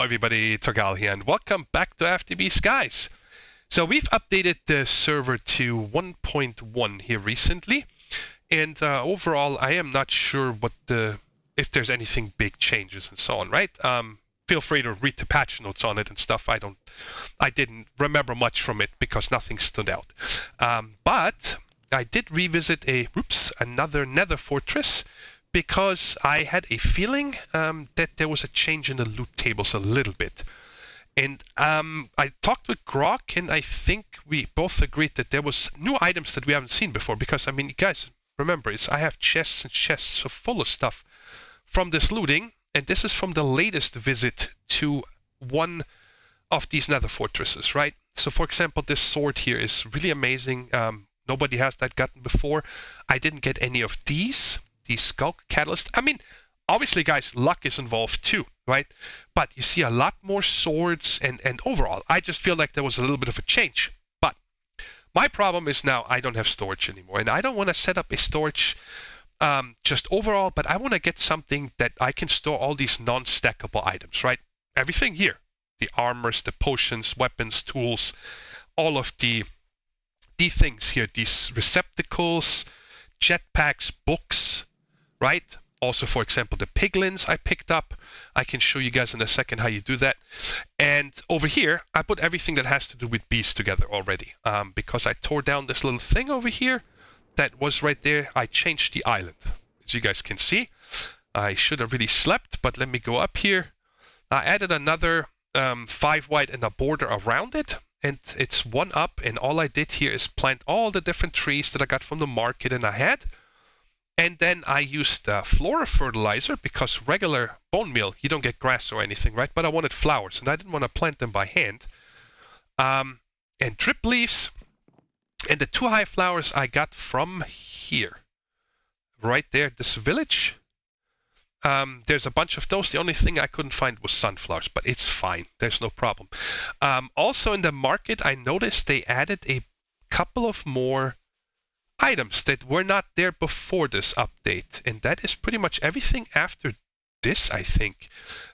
Everybody, Thorgal here, and welcome back to FTB Skies. So we've updated the server to 1.1 here recently, and overall, I am not sure if there's anything big changes and so on, right? Feel free to read the patch notes on it and stuff. I didn't remember much from it because nothing stood out. But I did revisit another Nether Fortress, because I had a feeling that there was a change in the loot tables a little bit. And I talked with Grok, and I think we both agreed that there was new items that we haven't seen before. Because, I mean, you guys, remember, I have chests and chests full of stuff from this looting. And this is from the latest visit to one of these Nether Fortresses, right? So, for example, this sword here is really amazing. Nobody has that gotten before. I didn't get any of these Skulk Catalyst. I mean, obviously, guys, luck is involved too, right? But you see a lot more swords, and overall, I just feel like there was a little bit of a change. But my problem is now I don't have storage anymore, and I don't want to set up a storage just overall, but I want to get something that I can store all these non-stackable items, right? Everything here, the armors, the potions, weapons, tools, all of the things here, these receptacles, jetpacks, books, right? Also, for example, the piglins I picked up. I can show you guys in a second how you do that. And over here, I put everything that has to do with bees together already. Because I tore down this little thing over here that was right there. I changed the island. As you guys can see, I should have really slept, but let me go up here. I added another 5 wide and a border around it. And it's 1 up, and all I did here is plant all the different trees that I got from the market and I had. And then I used flora fertilizer, because regular bone meal, you don't get grass or anything, right? But I wanted flowers, and I didn't want to plant them by hand. And drip leaves, and the 2 high flowers I got from here. Right there, this village. There's a bunch of those. The only thing I couldn't find was sunflowers, but it's fine. There's no problem. Also in the market, I noticed they added a couple of more items that were not there before this update, and that is pretty much everything after this, I think.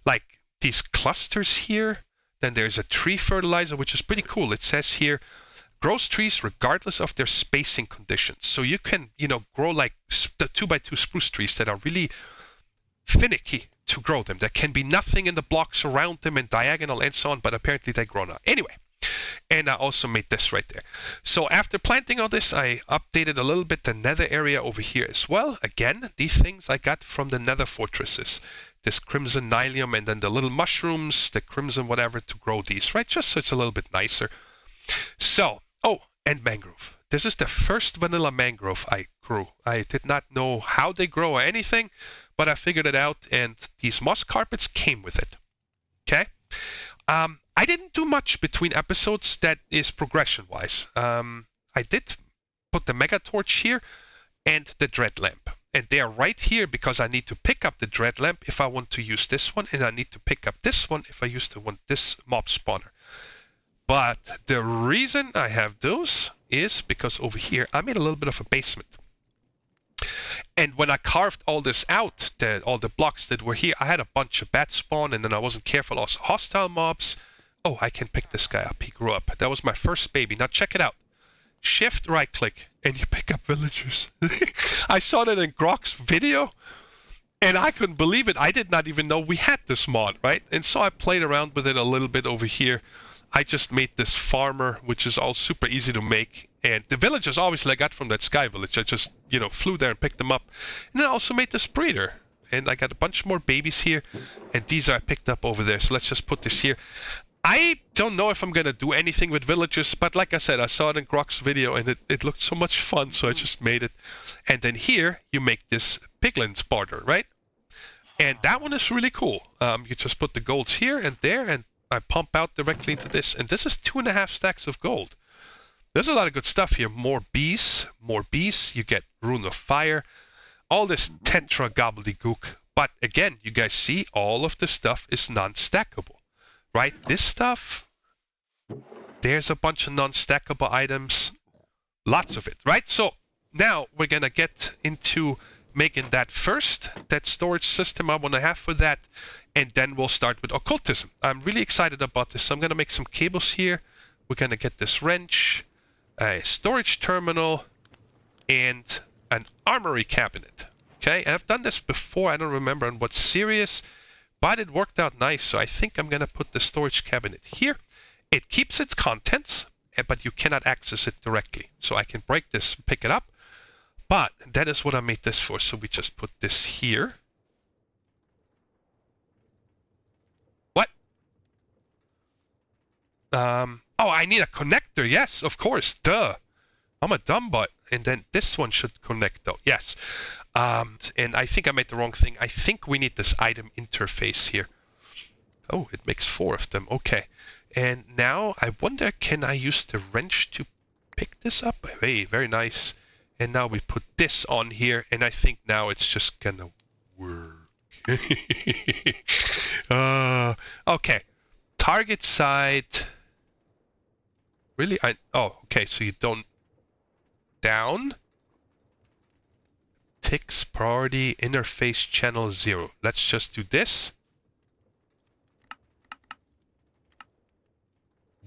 Like these clusters here, then there's a tree fertilizer, which is pretty cool. It says here, grows trees regardless of their spacing conditions. So you can, grow like the 2x2 spruce trees that are really finicky to grow them. There can be nothing in the blocks around them and diagonal and so on, but apparently they grow now. Anyway, and I also made this right there. So after planting all this, I updated a little bit the nether area over here as well. Again, these things I got from the nether fortresses. This crimson nylium and then the little mushrooms, the crimson whatever to grow these, right? Just so it's a little bit nicer. So, and mangrove. This is the first vanilla mangrove I grew. I did not know how they grow or anything, but I figured it out, and these moss carpets came with it. Okay? I didn't do much between episodes that is progression-wise. I did put the mega torch here and the dread lamp. And they are right here because I need to pick up the dread lamp if I want to use this one, and I need to pick up this one if I want this mob spawner. But the reason I have those is because over here I made a little bit of a basement. And when I carved all this out, all the blocks that were here, I had a bunch of bat spawn, and then I wasn't careful. Also hostile mobs. Oh, I can pick this guy up. He grew up. That was my first baby. Now check it out. Shift right click and you pick up villagers. I saw that in Grok's video and I couldn't believe it. I did not even know we had this mod, right? And so I played around with it a little bit over here. I just made this farmer, which is all super easy to make. And the villagers, obviously, I got from that sky village. I just, flew there and picked them up. And then I also made this breeder. And I got a bunch more babies here. And these I picked up over there. So let's just put this here. I don't know if I'm going to do anything with villagers. But like I said, I saw it in Grok's video. And it looked so much fun. So I just made it. And then here, you make this piglin spawner, right? And that one is really cool. You just put the golds here and there. And I pump out directly into this, and this is 2.5 stacks of gold. There's a lot of good stuff here. More bees. You get Rune of Fire, all this tetra gobbledygook. But again, you guys see all of the stuff is non-stackable, right? This stuff, there's a bunch of non-stackable items, lots of it, right? So now we're gonna get into making that storage system I want to have for that. and then we'll start with Occultism. I'm really excited about this. So I'm going to make some cables here. We're going to get this wrench, a storage terminal, and an armory cabinet. Okay, and I've done this before. I don't remember on what series, but it worked out nice. So I think I'm going to put the storage cabinet here. It keeps its contents, but you cannot access it directly. So I can break this, pick it up. But that is what I made this for. So we just put this here. What? Oh, I need a connector. Yes, of course. Duh. I'm a dumb butt. And then this one should connect though. Yes. And I think I made the wrong thing. I think we need this item interface here. Oh, it makes 4 of them. Okay. And now I wonder, can I use the wrench to pick this up? Hey, very nice. And now we put this on here, and I think now it's just gonna work. Okay. Target side. Really? Oh, okay. So you don't down. Ticks priority interface channel 0. Let's just do this.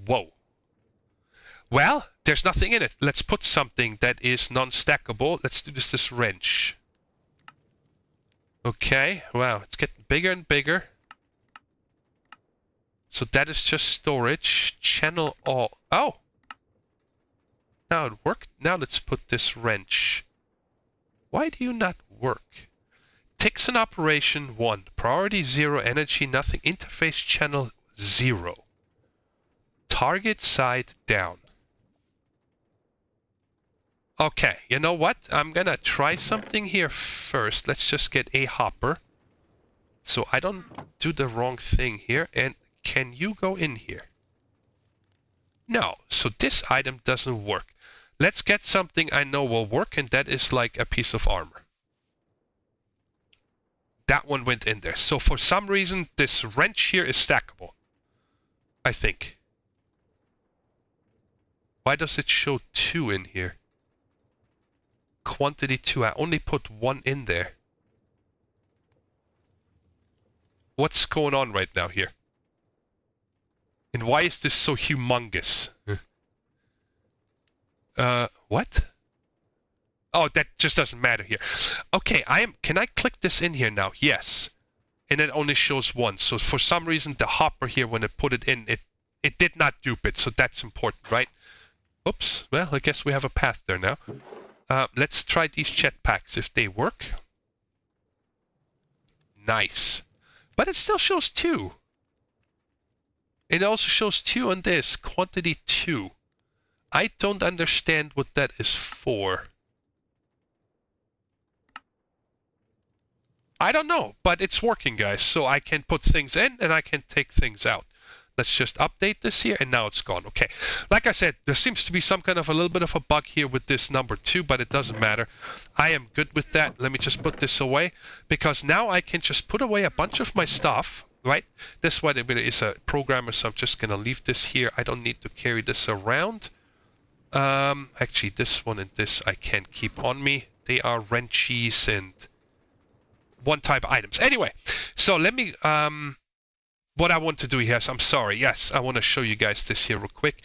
Whoa. Well, there's nothing in it. Let's put something that is non-stackable. Let's do this wrench. Okay, wow, it's getting bigger and bigger. So that is just storage. Channel all. Oh! Now it worked. Now let's put this wrench. Why do you not work? Ticks in operation 1. Priority 0. Energy nothing. Interface channel 0. Target side down. Okay, you know what? I'm gonna try something here first. Let's just get a hopper. So I don't do the wrong thing here. And can you go in here? No, so this item doesn't work. Let's get something I know will work, and that is like a piece of armor. That one went in there. So for some reason, this wrench here is stackable. I think. Why does it show 2 in here? Quantity 2. I only put 1 in there. What's going on right now here? And why is this so humongous? What? Oh, that just doesn't matter here. Okay, can I click this in here now? Yes. And it only shows 1. So for some reason, the hopper here, when it put it in, it did not dupe it. So that's important, right? Oops. Well, I guess we have a path there now. Let's try these jetpacks if they work. Nice. But it still shows 2. It also shows 2 on this. Quantity 2. I don't understand what that is for. I don't know, but it's working, guys. So I can put things in and I can take things out. Let's just update this here, and now it's gone. Okay, like I said, there seems to be some kind of a little bit of a bug here with this number 2, but it doesn't matter. I am good with that. Let me just put this away, because now I can just put away a bunch of my stuff, right? This one is a programmer, so I'm just going to leave this here. I don't need to carry this around. Actually, this one and this I can't keep on me. They are wrenches and one-type items. Anyway, so let me... what I want to do here is, I'm sorry, yes, I want to show you guys this here real quick.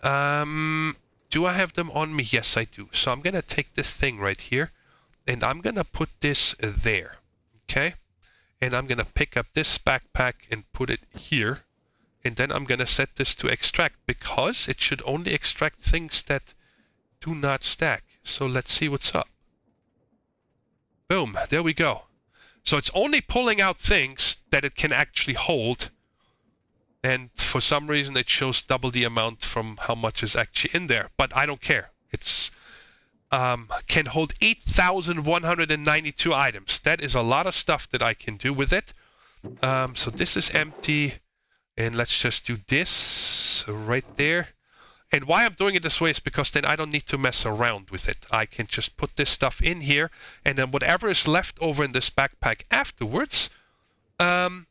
Do I have them on me? Yes, I do. So I'm going to take this thing right here, and I'm going to put this there, okay? And I'm going to pick up this backpack and put it here, and then I'm going to set this to extract, because it should only extract things that do not stack. So let's see what's up. Boom, there we go. So it's only pulling out things that it can actually hold. And for some reason, it shows double the amount from how much is actually in there. But I don't care. It's can hold 8,192 items. That is a lot of stuff that I can do with it. So this is empty. And let's just do this right there. And why I'm doing it this way is because then I don't need to mess around with it. I can just put this stuff in here, and then whatever is left over in this backpack afterwards, I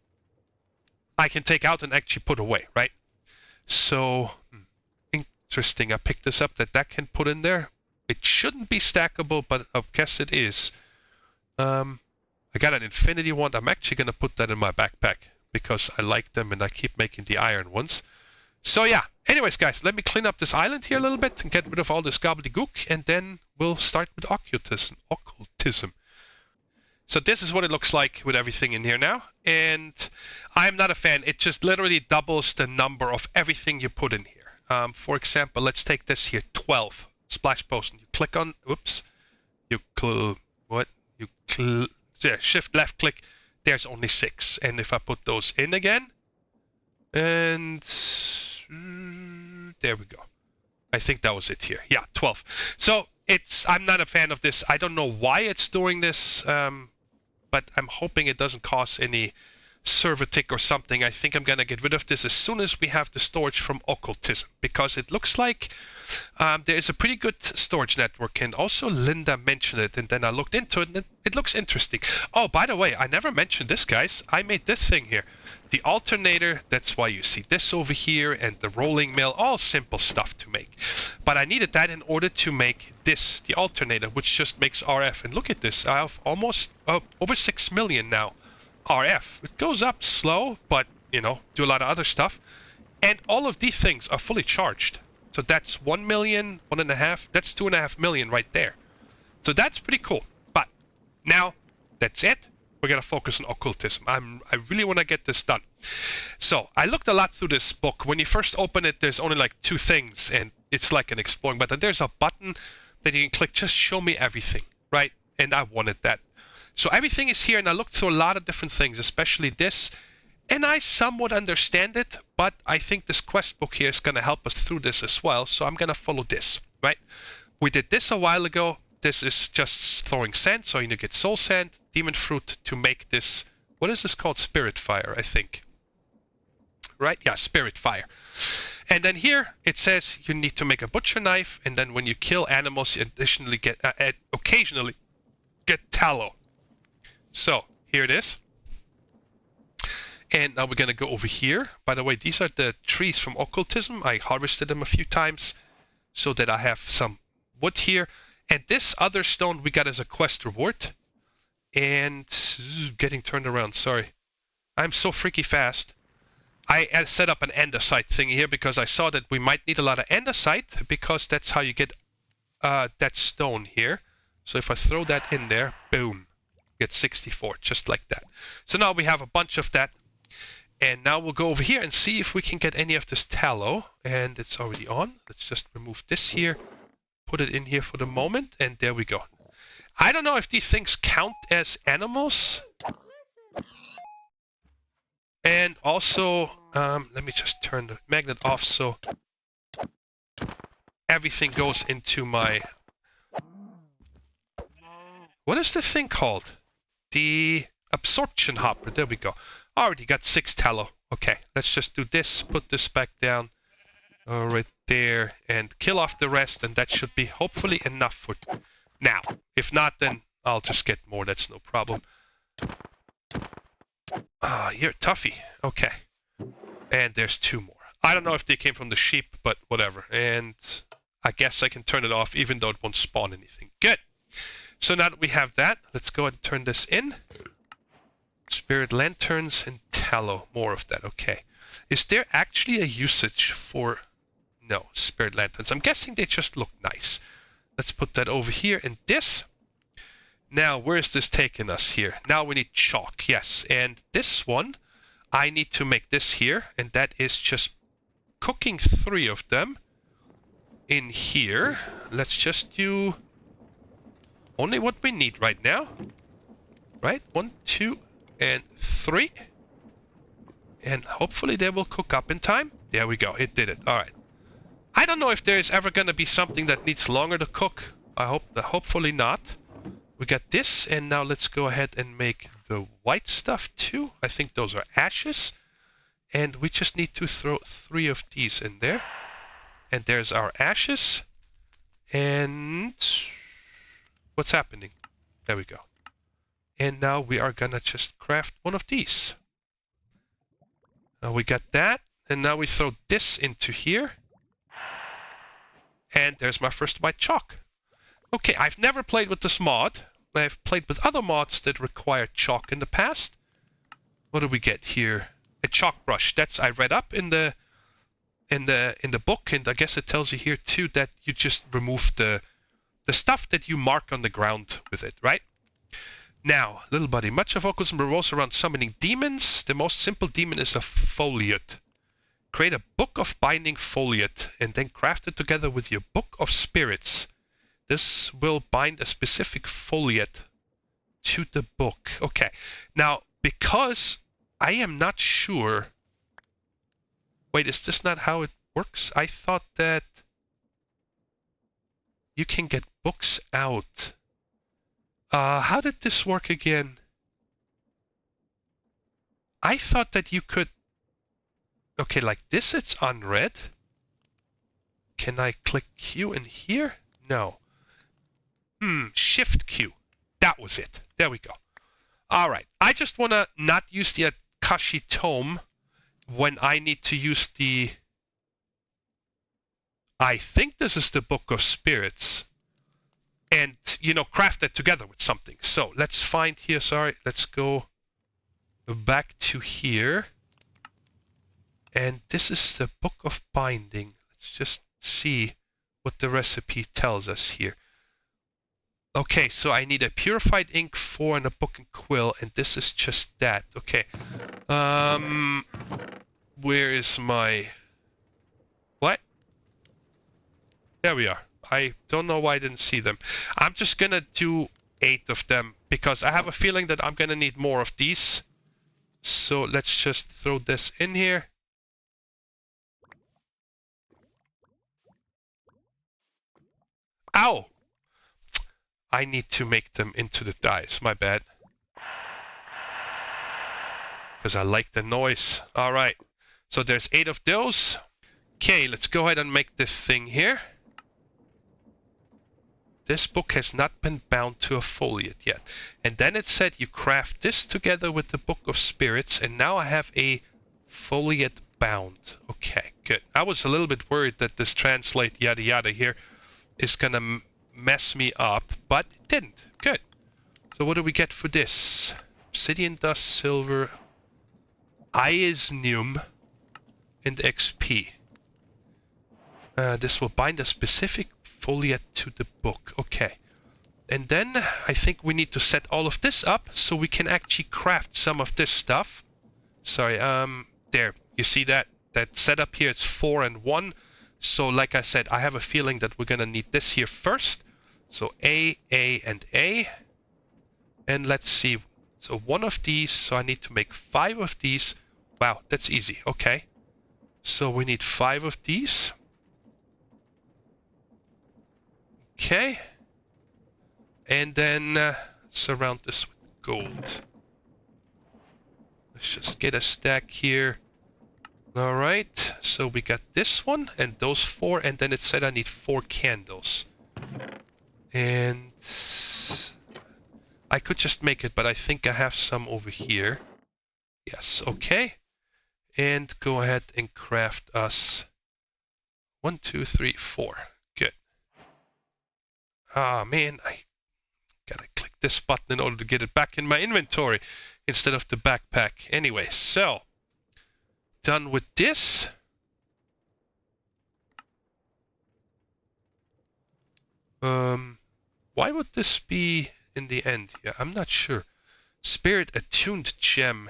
can take out and actually put away, right? So, interesting. I picked this up that can put in there. It shouldn't be stackable, but I guess it is. I got an infinity wand. I'm actually going to put that in my backpack. because I like them and I keep making the iron ones. So yeah, anyways guys, let me clean up this island here a little bit and get rid of all this gobbledygook, and then we'll start with occultism. So this is what it looks like with everything in here now, and I'm not a fan. It just literally doubles the number of everything you put in here. For example, let's take this here, 12 splash potion. You click on, shift left click, there's only 6. And if I put those in again, and there we go. I think that was it here. Yeah, 12. So I'm not a fan of this. I don't know why it's doing this, but I'm hoping it doesn't cause any server tick or something. I think I'm gonna get rid of this as soon as we have the storage from Occultism, because it looks like there is a pretty good storage network, and also Linda mentioned it, and then I looked into it, and it looks interesting. Oh, by the way, I never mentioned this, guys. I made this thing here, the alternator. That's why you see this over here, and the rolling mill, all simple stuff to make. But I needed that in order to make this, the alternator, which just makes RF. And look at this, I have almost over 6 million now. RF. It goes up slow, but you know, do a lot of other stuff. And all of these things are fully charged. So that's 1 million, 1.5, that's 2.5 million right there. So that's pretty cool. But now that's it. We're gonna focus on occultism. I really want to get this done. So I looked a lot through this book. When you first open it, there's only like 2 things, and it's like an exploring button. There's a button that you can click, just show me everything, right? And I wanted that. So everything is here, and I looked through a lot of different things, especially this, and I somewhat understand it, but I think this quest book here is going to help us through this as well, so I'm going to follow this, right? We did this a while ago. This is just throwing sand, so you need to get soul sand, demon fruit to make this, what is this called? Spirit fire, I think. Right? Yeah, spirit fire. And then here it says you need to make a butcher knife, and then when you kill animals, you additionally get, occasionally get tallow. So here it is. And now we're going to go over here. By the way, these are the trees from occultism. I harvested them a few times so that I have some wood here. And this other stone we got as a quest reward. And getting turned around, sorry. I'm so freaky fast. I set up an andesite thing here because I saw that we might need a lot of andesite, because that's how you get that stone here. So if I throw that in there, boom. Get 64, just like that. So now we have a bunch of that, and now we'll go over here and see if we can get any of this tallow, and it's already on. Let's just remove this here, put it in here for the moment, and there we go. I don't know if these things count as animals. And also, let me just turn the magnet off so everything goes into my, what is the thing called? The absorption hopper. There we go. Already got 6 tallow. Okay, let's just do this. Put this back down right there and kill off the rest, and that should be hopefully enough for now. If not, then I'll just get more. That's no problem. Ah, you're toughy. Okay. And there's 2 more. I don't know if they came from the sheep, but whatever. And I guess I can turn it off even though it won't spawn anything. Good. So now that we have that, let's go ahead and turn this in. Spirit lanterns and tallow, more of that. Okay. Is there actually a usage for, no, spirit lanterns? I'm guessing they just look nice. Let's put that over here. And this, now where is this taking us here? Now we need chalk, yes. And this one, I need to make this here, and that is just cooking 3 of them in here. Let's just do only what we need right now. Right? 1, 2, and 3. And hopefully they will cook up in time. There we go. It did it. All right. I don't know if there is ever going to be something that needs longer to cook. I hope, hopefully not. We got this, and now let's go ahead and make the white stuff too. I think those are ashes. And we just need to throw 3 of these in there. And there's our ashes. And what's happening? There we go. And now we are gonna just craft 1 of these. Now we got that, and now we throw this into here. And there's my first white chalk. Okay, I've never played with this mod. I've played with other mods that required chalk in the past. What do we get here? a chalk brush. That's I read up in the book, and I guess it tells you here too that you just remove the stuff that you mark on the ground with it, right? Now, little buddy, much of occultism revolves around summoning demons. The most simple demon is a foliot. Create a book of binding foliot and then craft it together with your book of spirits. This will bind a specific foliot to the book. Okay, now because I am not sure. Wait, is this not how it works? I thought that you can get books out. How did this work again? I thought that you could... Okay, like this it's unread. Can I click Q in here? No. Shift Q. That was it. There we go. All right. I just want to not use the Akashi Tome when I need to use the... I think this is the Book of Spirits. And, you know, craft that together with something. So let's find here, sorry, let's go back to here. And this is the Book of Binding. Let's just see what the recipe tells us here. Okay, so I need a purified ink, 4, and a book and quill, and this is just that. Okay. Where is my... What? There we are. I don't know why I didn't see them. I'm just gonna do 8 of them because I have a feeling that I'm gonna need more of these. So let's just throw this in here. Ow! I need to make them into the dice. My bad. Because I like the noise. Alright. So there's 8 of those. Okay, let's go ahead and make this thing here. This book has not been bound to a foliot yet. And then it said you craft this together with the Book of Spirits, and now I have a foliot bound. Okay, good. I was a little bit worried that this translate yada yada here is gonna mess me up, but it didn't. Good. So what do we get for this? Obsidian dust, silver, Ionium, and XP. This will bind a specific foliot to the book. Okay. And then I think we need to set all of this up so we can actually craft some of this stuff. Sorry, there. You see that? That setup here, it's 4 and 1. So like I said, I have a feeling that we're gonna need this here first. So A, and A. And let's see. So 1 of these, so I need to make 5 of these. Wow, that's easy. Okay. So we need 5 of these. Okay, and then surround this with gold. Let's just get a stack here. All right, so we got this one and those 4, and then it said I need 4 candles. And I could just make it, but I think I have some over here. Yes, okay. And go ahead and craft us 1, 2, 3, 4. Good. Ah, man, I gotta click this button in order to get it back in my inventory instead of the backpack. Anyway, so done with this. Why would this be in the end? Yeah, I'm not sure. Spirit attuned gem.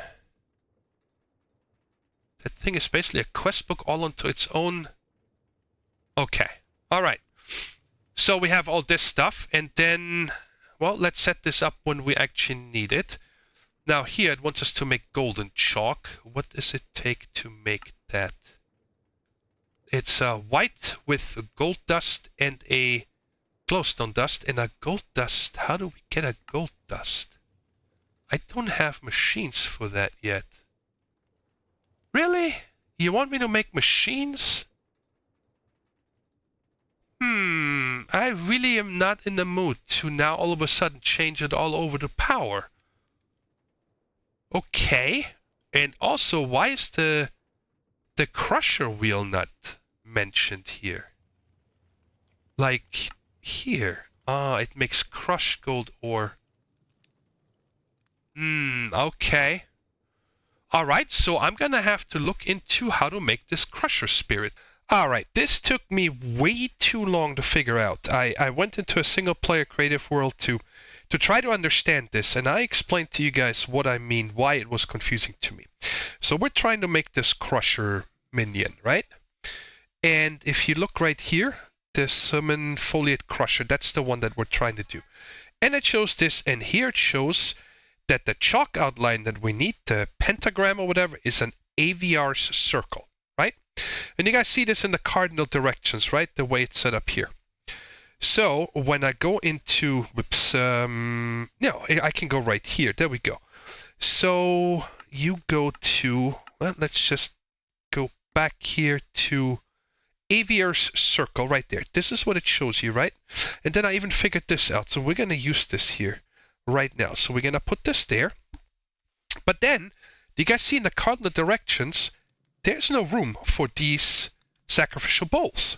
That thing is basically a quest book all onto its own. Okay, all right. So we have all this stuff, and then, well, let's set this up when we actually need it. Now here it wants us to make golden chalk. What does it take to make that? It's white with gold dust and a glowstone dust and a gold dust. How do we get a gold dust? I don't have machines for that yet. Really? You want me to make machines? I really am not in the mood to now all of a sudden change it all over to power. Okay. And also, why is the crusher wheel not mentioned here? Like here. It makes crushed gold ore. Okay. All right, so I'm going to have to look into how to make this Crusher Spirit. All right, this took me way too long to figure out. I went into a single-player creative world to try to understand this, and I explained to you guys what I mean, why it was confusing to me. So we're trying to make this Crusher minion, right? And if you look right here, the Summon Foliate Crusher, that's the one that we're trying to do. And it shows this, and here it shows that the chalk outline that we need, the pentagram or whatever, is an AVR's circle, right? And you guys see this in the cardinal directions, right? The way it's set up here. So when I go into, whoops, I can go right here. There we go. So you go to, well, let's just go back here to AVR's circle right there. This is what it shows you, right? And then I even figured this out. So we're going to use this here right now. So we're going to put this there. But then, do you guys see in the cardinal directions, there's no room for these sacrificial bowls.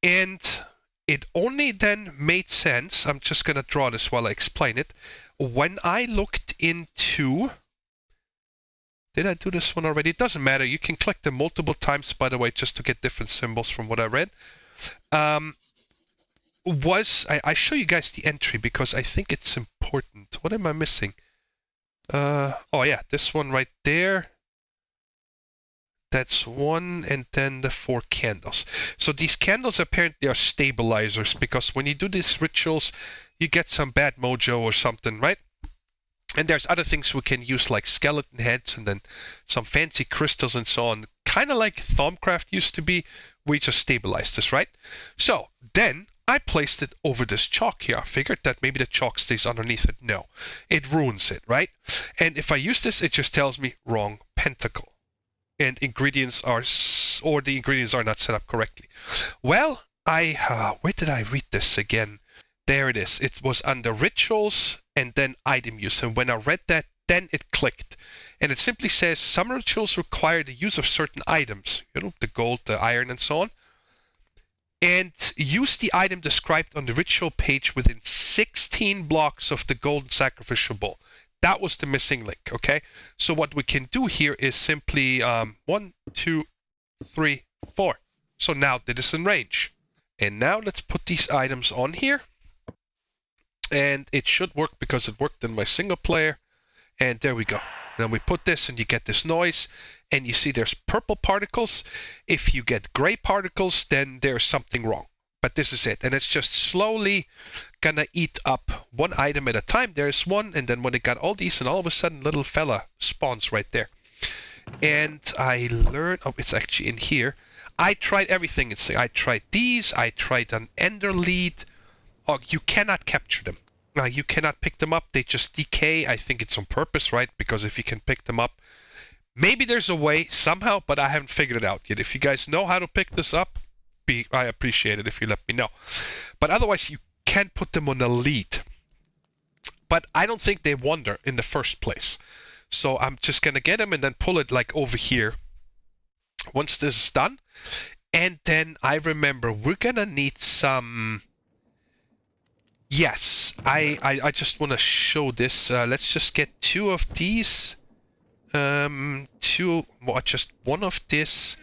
And it only then made sense, I'm just going to draw this while I explain it, when I looked into... Did I do this one already? It doesn't matter. You can click them multiple times, by the way, just to get different symbols from what I read. I show you guys the entry because I think it's important. What am I missing? Oh yeah, this one right there. That's one, and then the 4 candles. So these candles apparently are stabilizers because when you do these rituals, you get some bad mojo or something, right? And there's other things we can use like skeleton heads and then some fancy crystals and so on. Kind of like Thaumcraft used to be. We just stabilized this, right? So then I placed it over this chalk here. I figured that maybe the chalk stays underneath it. No, it ruins it, right? And if I use this, it just tells me wrong pentacle. And the ingredients are not set up correctly. Well, where did I read this again? There it is. It was under rituals and then item use. And when I read that, then it clicked. And it simply says some rituals require the use of certain items, the gold, the iron, and so on. And use the item described on the ritual page within 16 blocks of the golden sacrificial bowl. That was the missing link, okay? So what we can do here is simply 1, 2, 3, 4. So now that is in range. And now let's put these items on here. And it should work because it worked in my single player. And there we go. Then we put this and you get this noise. And you see there's purple particles. If you get gray particles, then there's something wrong. But this is it. And it's just slowly gonna eat up one item at a time. There's one. And then when it got all these, and all of a sudden little fella spawns right there. And I learned, oh, it's actually in here. I tried everything. I tried these. I tried an ender lead. Oh, you cannot capture them. You cannot pick them up. They just decay. I think it's on purpose, right? Because if you can pick them up, maybe there's a way somehow, but I haven't figured it out yet. If you guys know how to pick this up, I appreciate it if you let me know. But otherwise, you can't put them on a lead. But I don't think they wander in the first place. So I'm just going to get them and then pull it like over here once this is done. And then I remember we're going to need some... Yes, I just want to show this. Let's just get 2 of these. Just one of this.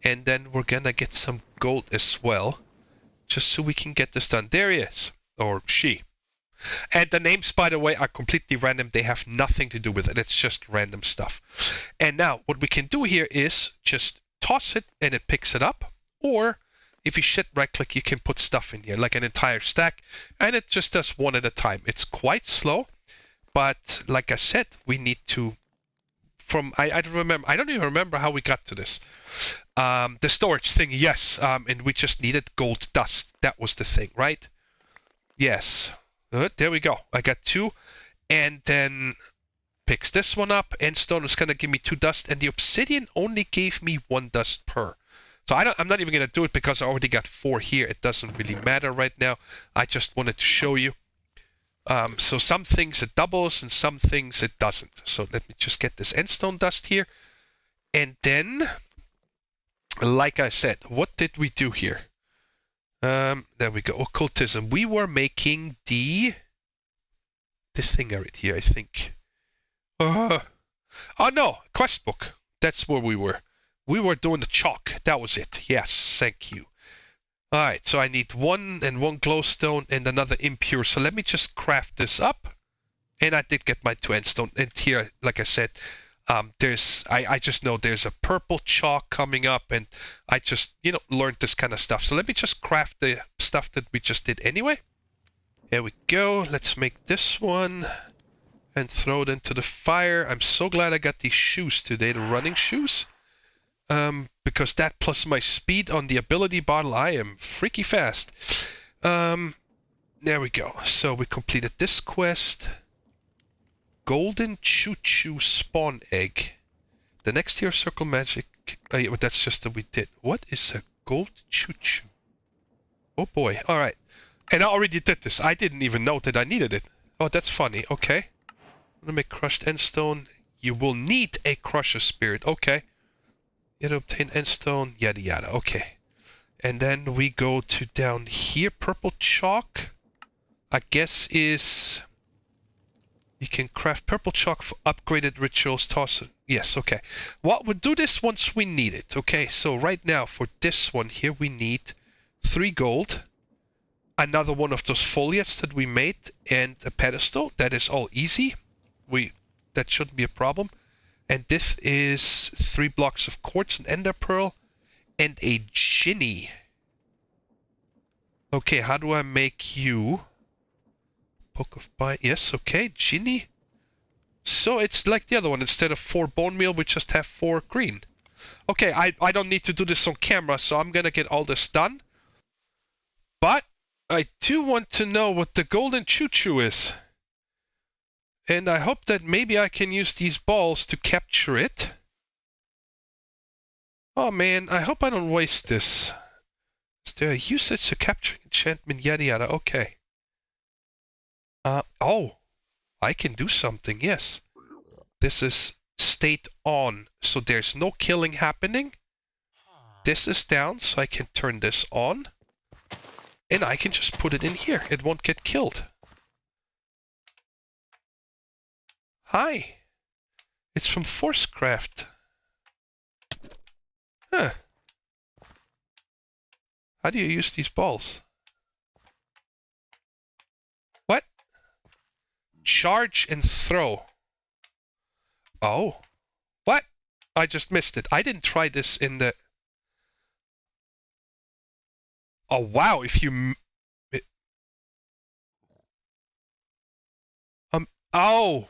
And then we're going to get some gold as well. Just so we can get this done. There he is. Or she. And the names, by the way, are completely random. They have nothing to do with it. It's just random stuff. And now what we can do here is just toss it and it picks it up. Or if you right click, you can put stuff in here, like an entire stack. And it just does one at a time. It's quite slow. But like I said, we need to... I don't even remember how we got to this. The storage thing, yes. And we just needed gold dust. That was the thing, right? Yes. There we go. I got 2. And then picks this one up. Endstone is going to give me 2 dust. And the obsidian only gave me 1 dust per. So I'm not even going to do it because I already got 4 here. It doesn't really matter right now. I just wanted to show you. So some things it doubles and some things it doesn't. So let me just get this endstone dust here. And then, like I said, what did we do here? There we go. Occultism. We were making the thing right here, I think. Oh no, quest book. That's where we were. We were doing the chalk. That was it. Yes, thank you. Alright, so I need one and one glowstone and another impure. So let me just craft this up. And I did get my 2 endstone. And here, like I said, I just know there's a purple chalk coming up, and I just, learned this kind of stuff. So let me just craft the stuff that we just did anyway. Here we go. Let's make this one and throw it into the fire. I'm so glad I got these shoes today, the running shoes. Because that plus my speed on the ability bottle, I am freaky fast. There we go. So we completed this quest. Golden Choo-Choo spawn egg. The next tier circle magic. Yeah, but that's just that we did. What is a gold Choo-Choo? Oh boy. Alright. And I already did this. I didn't even know that I needed it. Oh, that's funny. Okay. I'm gonna make crushed endstone. You will need a crusher spirit. Okay. You to obtain endstone. Yada yada. Okay. And then we go to down here. Purple chalk. I guess is... You can craft purple chalk for upgraded rituals. Toss it. Yes, okay. Well, we'll do this once we need it. Okay, so right now for this one here, we need 3 gold. Another one of those foliates that we made and a pedestal. That is all easy. That shouldn't be a problem. And this is 3 blocks of quartz, an ender pearl, and a genie. Okay, how do I make you? Book of Bind. Yes, okay, genie. So it's like the other one. Instead of 4 bone meal, we just have 4 green. Okay, I don't need to do this on camera, so I'm gonna get all this done. But I do want to know what the golden choo-choo is. And I hope that maybe I can use these balls to capture it. Oh man, I hope I don't waste this. Is there a usage to capture enchantment? Yada yada. Okay. Oh, I can do something, yes. This is state on, so there's no killing happening. This is down, so I can turn this on. And I can just put it in here. It won't get killed. Hi. It's from Forcecraft. Huh. How do you use these balls? What? Charge and throw. Oh. What? I just missed it. I didn't try this in the... Oh, wow. If you... Oh.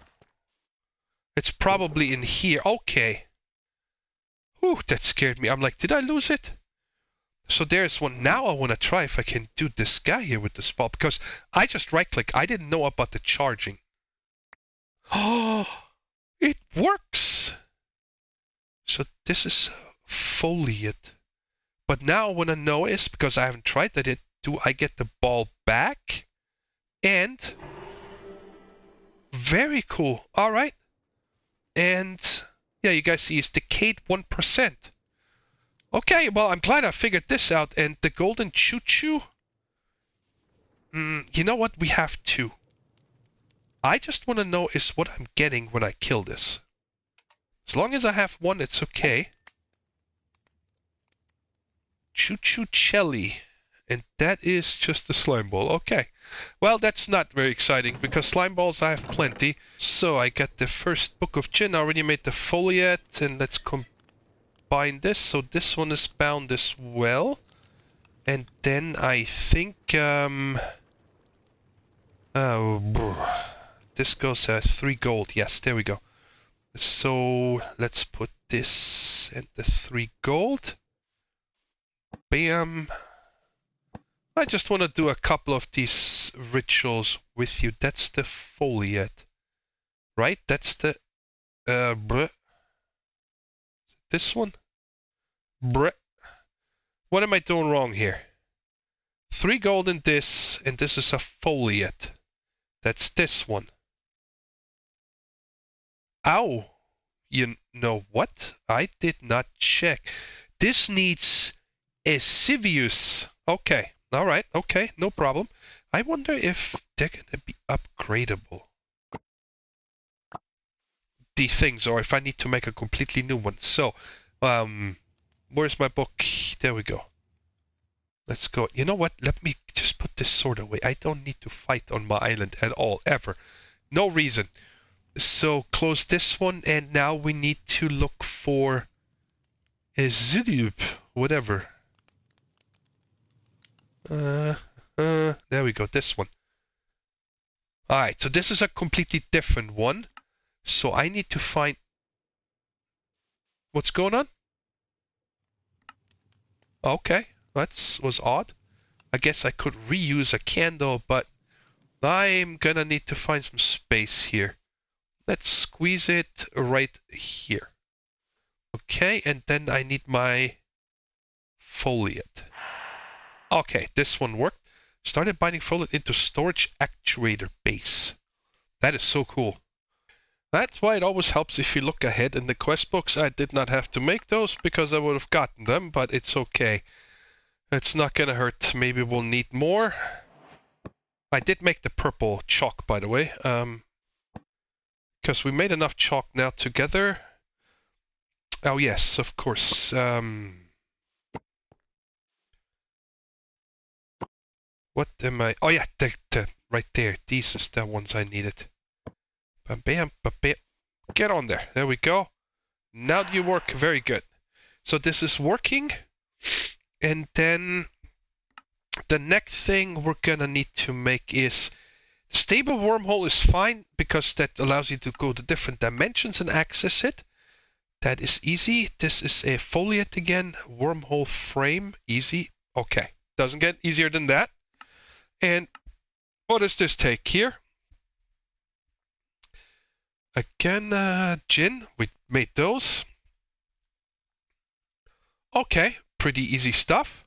It's probably in here. Okay. Whew, that scared me. I'm like, did I lose it? So there's one. Now I want to try if I can do this guy here with this ball. Because I just right-click. I didn't know about the charging. Oh, it works. So this is foliate. But now I want to know is, because I haven't tried that, do I get the ball back? And... Very cool. All right. And... Yeah, you guys see it's decayed 1%. Okay, well, I'm glad I figured this out. And the golden choo-choo? You know what? We have 2. I just want to know is what I'm getting when I kill this. As long as I have 1, it's okay. Choo-choo jelly. And that is just a slime ball. Okay. Well, that's not very exciting because slime balls I have plenty. So I got the first book of Jinn. I already made the foliate. And let's combine this. So this one is bound as well. And then I think... this goes at 3 gold. Yes, there we go. So let's put this and the 3 gold. Bam. I just want to do a couple of these rituals with you. That's the foliate. Right? That's the... This one? What am I doing wrong here? 3 gold in this, and this is a foliate. That's this one. Ow! You know what? I did not check. This needs a Sivius. Okay. Alright, okay, no problem. I wonder if they're gonna be upgradable. the things, or if I need to make a completely new one. So, where's my book? There we go. Let's go. You know what? Let me just put this sword away. I don't need to fight on my island at all, ever. No reason. So close this one, and now we need to look for a Zidub, whatever. There we go, this one. Alright, so this is a completely different one. So I need to find... What's going on? Okay, that was odd. I guess I could reuse a candle, but I'm gonna need to find some space here. Let's squeeze it right here. Okay, and then I need my foliate. Okay, this one worked. Started binding foliate into storage actuator base. That is so cool. That's why it always helps if you look ahead in the quest books. I did not have to make those because I would have gotten them, but it's okay. It's not gonna hurt. Maybe we'll need more. I did make the purple chalk, by the way. Because we made enough chalk now together. Oh yes, of course. What am I? Oh yeah, right there. These is the ones I needed. Bam, bam, bam, bam. Get on there. There we go. Now you work. Very good. So this is working. And then the next thing we're gonna need to make is... Stable wormhole is fine because that allows you to go to different dimensions and access it. That is easy. This is a foliate again. Wormhole frame. Easy. Okay. Doesn't get easier than that. And what does this take here? Again, gin. We made those. Okay. Pretty easy stuff.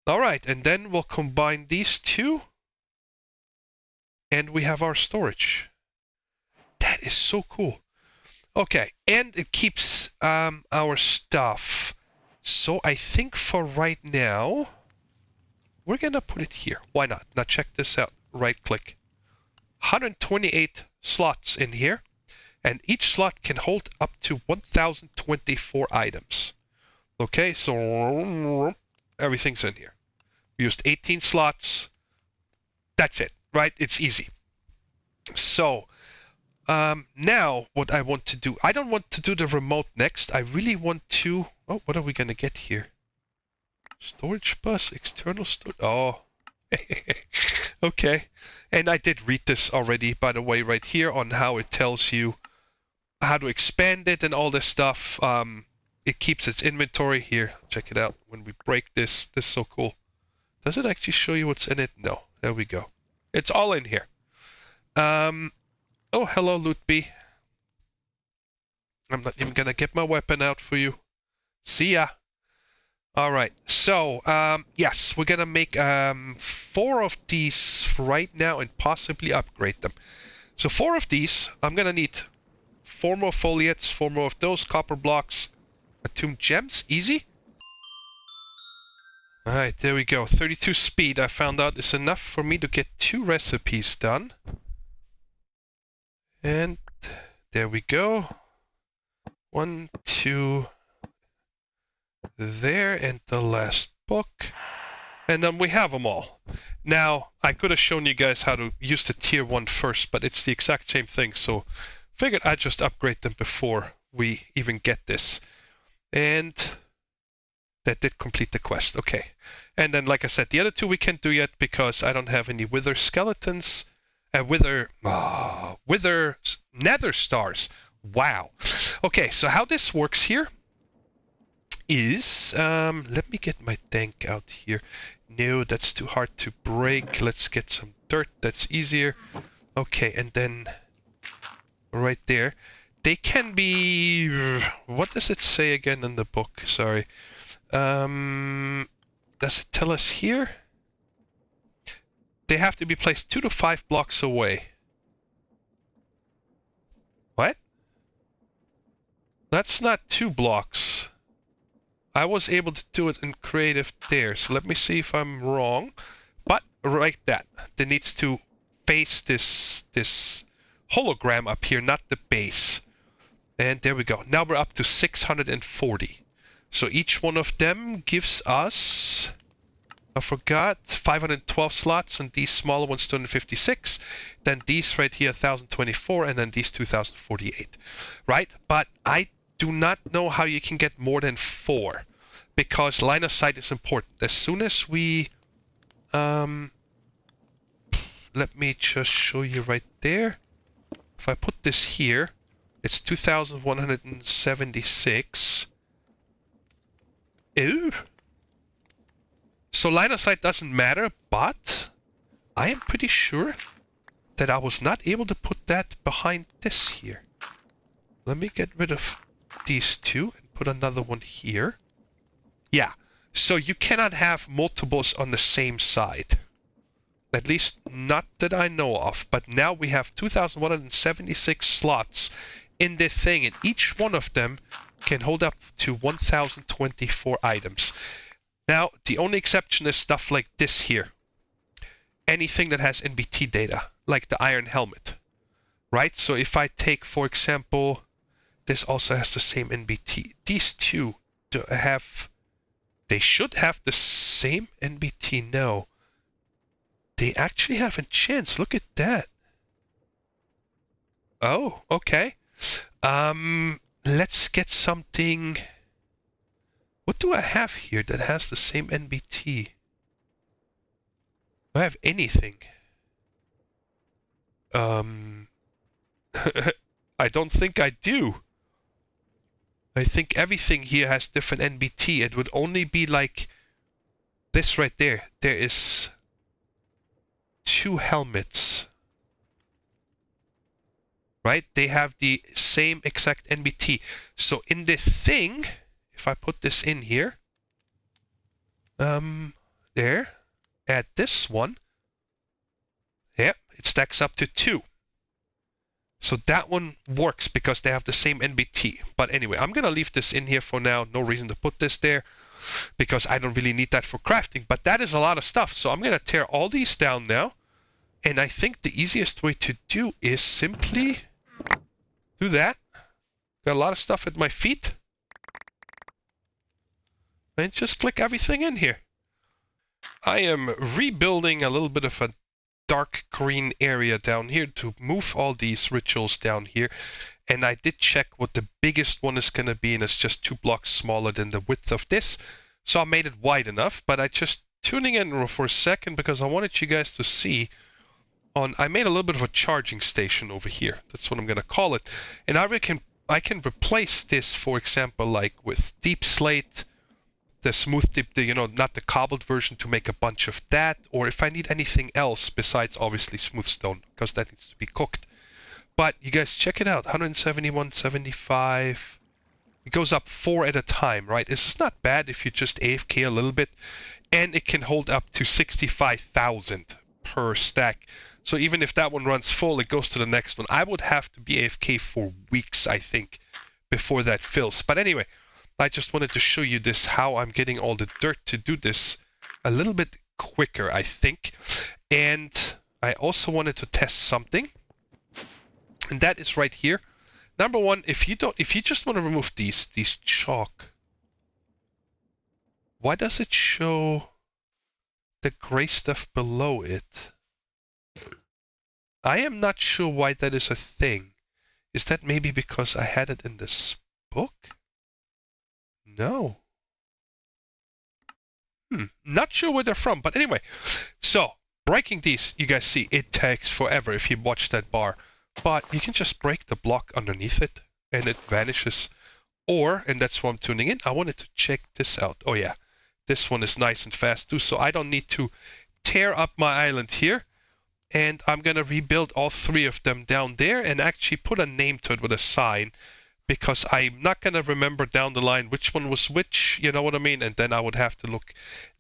Alright, and then we'll combine these two. And we have our storage. That is so cool. Okay, and it keeps our stuff. So I think for right now, we're gonna put it here. Why not? Now check this out. Right click. 128 slots in here, and each slot can hold up to 1024 items. Okay, so everything's in here. We used 18 slots. That's it, right? It's easy. So now what I want to do, I don't want to do the remote next. I really want to... Oh, what are we going to get here? Storage bus, external storage. Oh, okay. And I did read this already, by the way, right here on how it tells you how to expand it and all this stuff. It keeps its inventory here. Check it out. When we break this, this is so cool. Does it actually show you what's in it? No. There we go. It's all in here. Oh, hello, Loot Bee. I'm not even gonna get my weapon out for you. See ya. Alright, so, yes, we're gonna make 4 of these right now and possibly upgrade them. So 4 of these, I'm gonna need 4 more foliates, 4 more of those copper blocks, attuned gems, easy. Alright, there we go. 32 speed, I found out, is enough for me to get 2 recipes done. And there we go. 1, 2, there, and the last book. And then we have them all. Now, I could have shown you guys how to use the tier 1 first, but it's the exact same thing, so figured I'd just upgrade them before we even get this. And that did complete the quest. Okay. And then, like I said, the other 2 we can't do yet because I don't have any wither skeletons. Wither nether stars. Wow. Okay, so how this works here is, let me get my tank out here. No, that's too hard to break. Let's get some dirt. That's easier. Okay, and then right there. They can be... What does it say again in the book? Sorry. Does it tell us here? They have to be placed 2 to 5 blocks away. What? That's not 2 blocks. I was able to do it in creative there, so let me see if I'm wrong. But right that. They needs to face this hologram up here, not the base. And there we go. Now we're up to 640. So each one of them gives us, I forgot, 512 slots, and these smaller ones 256. Then these right here 1024, and then these 2048. Right? But I do not know how you can get more than 4, because line of sight is important. As soon as we let me just show you right there. If I put this here, it's 2176. Ew. So line of sight doesn't matter, but I am pretty sure that I was not able to put that behind this here. Let me get rid of these two and put another one here. Yeah, so you cannot have multiples on the same side. At least not that I know of. But now we have 2,176 slots in this thing, and each one of them can hold up to 1,024 items. Now, the only exception is stuff like this here. Anything that has NBT data, like the iron helmet, right? So if I take, for example, this also has the same NBT. These two they should have the same NBT. No. They actually have a chance. Look at that. Oh, okay. Let's get something. What do I have here that has the same NBT? Do I have anything? I don't think I do. I think everything here has different NBT. It would only be like this right there. There is 2 helmets. Right? They have the same exact NBT. So in this thing, if I put this in here, there, add this one, yeah, it stacks up to 2. So that one works because they have the same NBT. But anyway, I'm going to leave this in here for now. No reason to put this there because I don't really need that for crafting. But that is a lot of stuff. So I'm going to tear all these down now. And I think the easiest way to do is simply do that. Got a lot of stuff at my feet. And just click everything in here. I am rebuilding a little bit of a dark green area down here to move all these rituals down here. And I did check what the biggest one is going to be, and it's just 2 blocks smaller than the width of this. So I made it wide enough, but I just tuning in for a second because I wanted you guys to see I made a little bit of a charging station over here. That's what I'm going to call it. And I can replace this, for example, like with deep slate, the smooth dip, not the cobbled version, to make a bunch of that, or if I need anything else besides obviously smooth stone, because that needs to be cooked. But you guys check it out, 171, 75. It goes up 4 at a time, right? This is not bad if you just AFK a little bit, and it can hold up to 65,000 per stack. So even if that one runs full, it goes to the next one. I would have to be AFK for weeks, I think, before that fills. But anyway, I just wanted to show you this, how I'm getting all the dirt to do this a little bit quicker, I think. And I also wanted to test something, and that is right here. Number one, if you just want to remove these chalk, why does it show the gray stuff below it? I am not sure why that is a thing. Is that maybe because I had it in this book? No. Not sure where they're from, but anyway. So, breaking these, you guys see, it takes forever if you watch that bar. But you can just break the block underneath it, and it vanishes. Or, and that's why I'm tuning in, I wanted to check this out. Oh yeah, this one is nice and fast too, so I don't need to tear up my island here. And I'm going to rebuild all 3 of them down there and actually put a name to it with a sign, because I'm not going to remember down the line which one was which, you know what I mean? And then I would have to look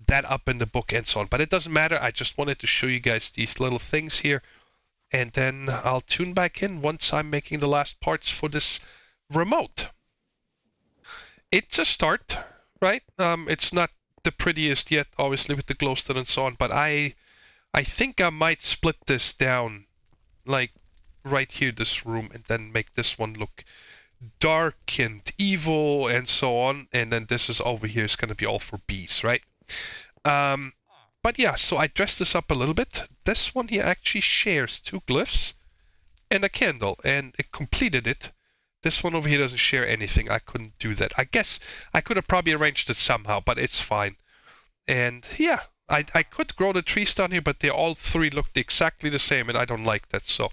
that up in the book and so on. But it doesn't matter. I just wanted to show you guys these little things here. And then I'll tune back in once I'm making the last parts for this remote. It's a start, right? It's not the prettiest yet, obviously, with the glowstone and so on. But I think I might split this down like right here, this room, and then make this one look dark and evil and so on. And then this is over here is going to be all for bees, right? But yeah, so I dressed this up a little bit. This one here actually shares 2 glyphs and a candle, and it completed it. This one over here doesn't share anything. I couldn't do that. I guess I could have probably arranged it somehow, but it's fine. And yeah, I could grow the trees down here, but they all 3 looked exactly the same, and I don't like that. So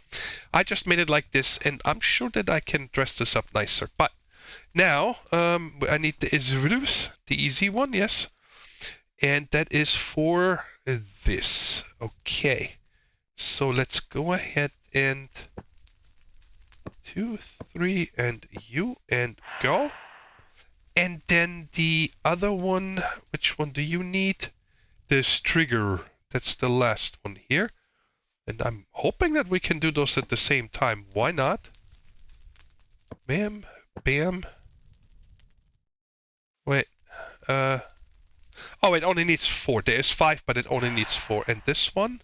I just made it like this, and I'm sure that I can dress this up nicer. But now I need the Isrus, the easy one, yes. And that is for this. Okay. So let's go ahead and 2, 3, and you, and go. And then the other one, which one do you need? This trigger. That's the last one here. And I'm hoping that we can do those at the same time. Why not? Bam, bam. Wait. Oh, it only needs 4. There is 5, but it only needs 4. And this one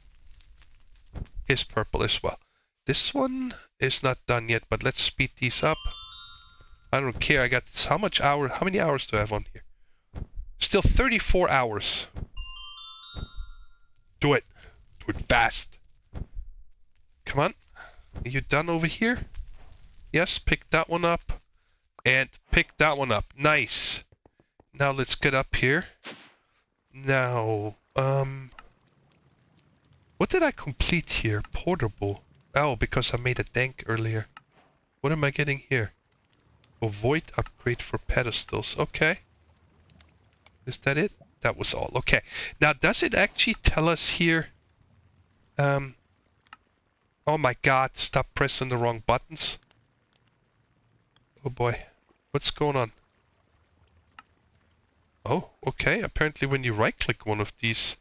is purple as well. This one is not done yet, but let's speed these up. I don't care. I got how many hours do I have on here? Still 34 hours. Do it. Do it fast. Come on. Are you done over here? Yes, pick that one up. And pick that one up. Nice. Now let's get up here. Now, what did I complete here? Portable. Oh, because I made a dank earlier. What am I getting here? Avoid upgrade for pedestals. Okay. Is that it? That was all. Okay. Now, does it actually tell us here? Oh my god, stop pressing the wrong buttons. Oh boy. What's going on? Oh, okay. Apparently when you right-click one of these...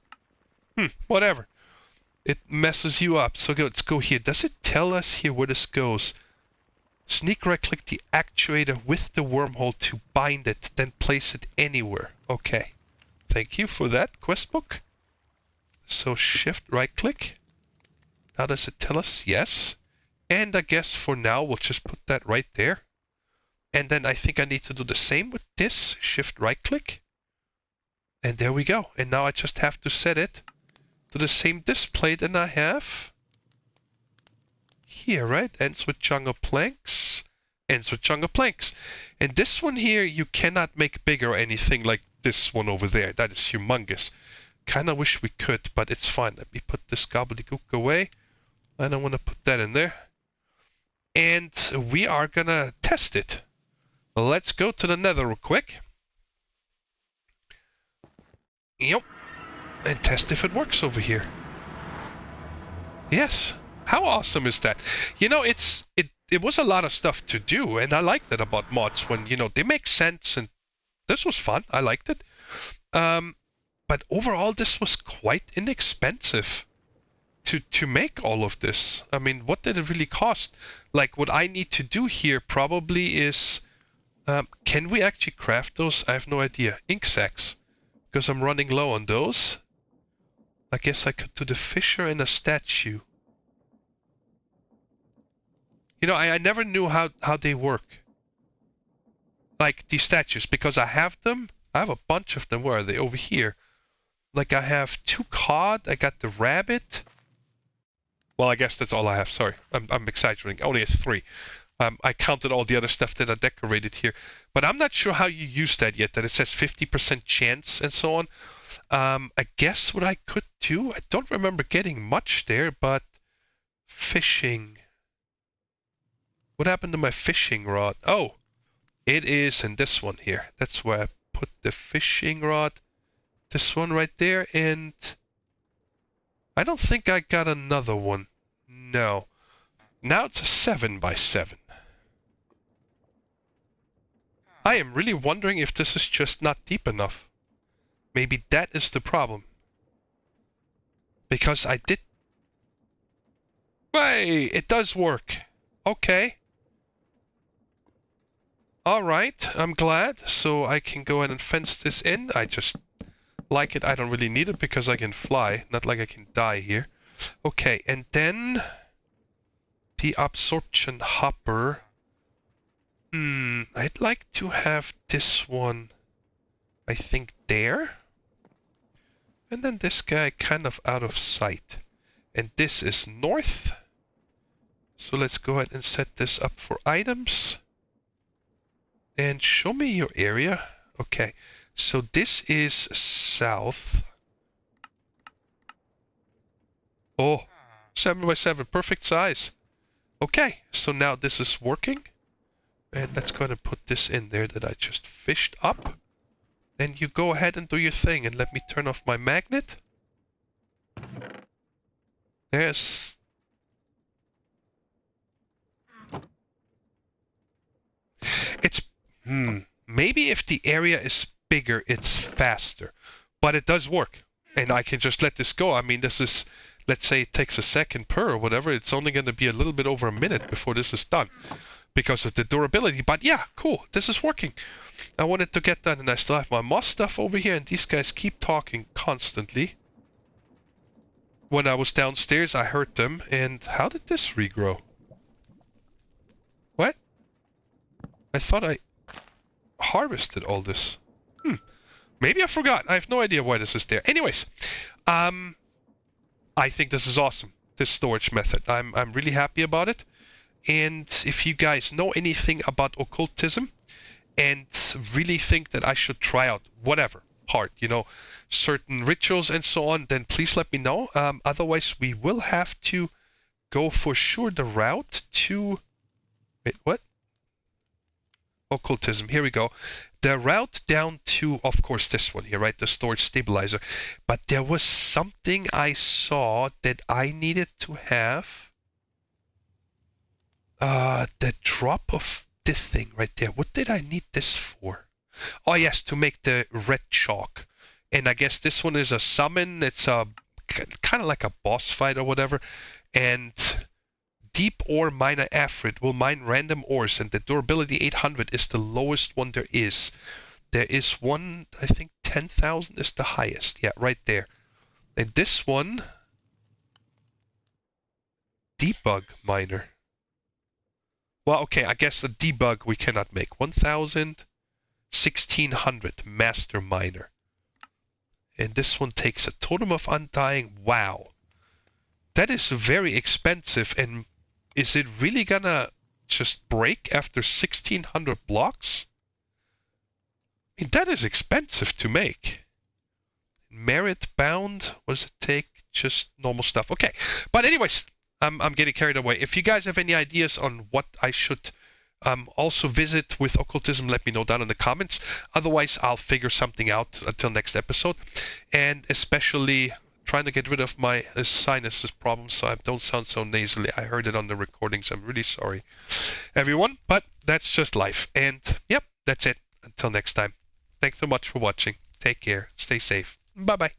whatever. It messes you up. So let's go here. Does it tell us here where this goes? Sneak right-click the actuator with the wormhole to bind it, then place it anywhere. Okay. Thank you for that, quest book. So shift right-click. Now does it tell us? Yes. And I guess for now we'll just put that right there. And then I think I need to do the same with this. Shift right-click. And there we go. And now I just have to set it to the same display that I have here, right? Ends with jungle planks. Ends with jungle planks. And this one here, you cannot make bigger or anything like this one over there. That is humongous. Kind of wish we could, but it's fine. Let me put this gobbledygook away. I don't want to put that in there. And we are going to test it. Let's go to the nether real quick. Yep. And test if it works over here. Yes. How awesome is that? You know, it was a lot of stuff to do, and I like that about mods when, you know, they make sense, and this was fun. I liked it. But overall, this was quite inexpensive to make all of this. I mean, what did it really cost? Like, what I need to do here probably is... can we actually craft those? I have no idea. Ink sacs. Because I'm running low on those. I guess I could do the fissure and a statue. You know, I never knew how they work. Like, these statues. Because I have them. I have a bunch of them. Where are they? Over here. Like, I have 2 cod. I got the rabbit. Well, I guess that's all I have. Sorry. I'm exaggerating. I only have 3. I counted all the other stuff that I decorated here. But I'm not sure how you use that yet, that it says 50% chance and so on. I guess what I could do, I don't remember getting much there, but fishing. What happened to my fishing rod? Oh, it is in this one here. That's where I put the fishing rod. This one right there, and I don't think I got another one. No. Now it's a 7x7. I am really wondering if this is just not deep enough. Maybe that is the problem. Because I did... Hey, it does work. Okay. Alright, I'm glad. So I can go ahead and fence this in. I just like it. I don't really need it because I can fly. Not like I can die here. Okay, and then... the absorption hopper. I'd like to have this one, I think, there. And then this guy kind of out of sight. And this is north. So let's go ahead and set this up for items. And show me your area. Okay, so this is south. Oh, 7 by 7, perfect size. Okay, so now this is working. And let's go ahead and put this in there that I just fished up. And you go ahead and do your thing, and let me turn off my magnet. There's... It's... Maybe if the area is bigger, it's faster. But it does work. And I can just let this go. I mean, this is... Let's say it takes a second per or whatever. It's only going to be a little bit over a minute before this is done. Because of the durability. But yeah, cool. This is working. I wanted to get that, and I still have my moss stuff over here, and these guys keep talking constantly. When I was downstairs, I heard them, and how did this regrow? What? I thought I harvested all this. Maybe I forgot. I have no idea why this is there. Anyways, I think this is awesome, this storage method. I'm really happy about it. And if you guys know anything about occultism and really think that I should try out whatever part, you know, certain rituals and so on, then please let me know. Otherwise, we will have to go for sure the route to... Wait, what? Occultism, here we go. The route down to, of course, this one here, right? The storage stabilizer. But there was something I saw that I needed to have. The drop of this thing right there. What did I need this for? Oh, yes, to make the red chalk. And I guess this one is a summon. It's a kind of like a boss fight or whatever. And deep ore miner Afrit will mine random ores, and the durability 800 is the lowest one there is. There is one, I think 10,000 is the highest. Yeah, right there. And this one, debug miner. Well, okay, I guess the debug we cannot make. 1,000, 1,600 master miner. And this one takes a totem of undying. Wow. That is very expensive. And is it really gonna just break after 1,600 blocks? I mean, that is expensive to make. Merit bound, what does it take? Just normal stuff. Okay, but anyways, I'm getting carried away. If you guys have any ideas on what I should also visit with occultism, let me know down in the comments. Otherwise, I'll figure something out until next episode. And especially trying to get rid of my sinuses problem so I don't sound so nasally. I heard it on the recordings. I'm really sorry, everyone. But that's just life. And yep, that's it. Until next time. Thanks so much for watching. Take care. Stay safe. Bye-bye.